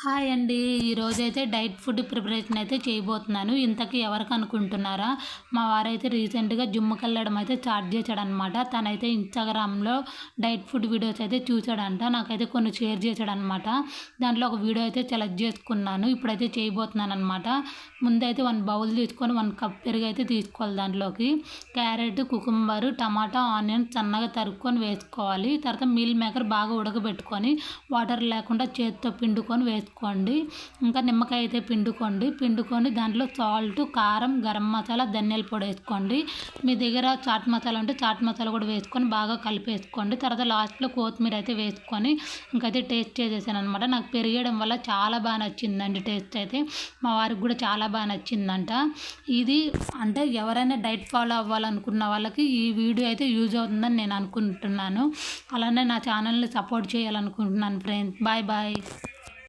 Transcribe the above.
Hi అండి. ఈరోజైతే diet food preparation అయితే చేయబోతున్నాను. ఇంతకీ ఎవరికి అనుకుంటున్నారా? మా వారైతే రీసెంట్‌గా జిమ్‌కెళ్ళడం అయితే స్టార్ట్ చేశాడనమాట. తనైతే ఇన్‌స్టాగ్రామ్‌లో డైట్ ఫుడ్ వీడియోస్ అయితే చూసాడంట. నాకైతే కొన్ని షేర్ చేశాడనమాట. దాంట్లో ఒక వీడియో అయితే సెలెక్ట్ చేసుకున్నాను. ఇప్పుడైతే చేయబోతున్నాననమాట. ముందైతే 1 బౌల్ తీసుకొని 1 కప్ పెరుగైతే తీసుకోవాలి. దాంట్లోకి క్యారెట్, కుకుంబర్, టమాటా, ఆనియన్స్ సన్నగా తరుక్కొని వేసుకోవాలి. తర్వాత మీల్ మేకర్ బాగా ఉడకబెట్టుకొని వాటర్ లేకుండా చేత్తో పిండుకొని వేసుకోండి. ఇంకా నిమ్మకాయ అయితే పిండుకొని దాంట్లో సాల్ట్, కారం, గరం మసాలా, ధనియాల పొడి వేసుకోండి. మీ దగ్గర చాట్ మసాలా ఉంటే చాట్ మసాలా కూడా వేసుకొని బాగా కలిపేసుకోండి. తర్వాత లాస్ట్లో కొత్తిమీర అయితే వేసుకొని ఇంకైతే టేస్ట్ చేసేసాను అనమాట. నాకు పెరిగేయడం వల్ల చాలా బాగా నచ్చిందండి టేస్ట్ అయితే. మా వారికి కూడా చాలా బాగా నచ్చిందంట. ఇది అంటే ఎవరైనా డైట్ ఫాలో అవ్వాలనుకున్న వాళ్ళకి ఈ వీడియో అయితే యూజ్ అవుతుందని నేను అనుకుంటున్నాను. అలానే నా ఛానల్ని సపోర్ట్ చేయాలనుకుంటున్నాను ఫ్రెండ్స్. Bye bye.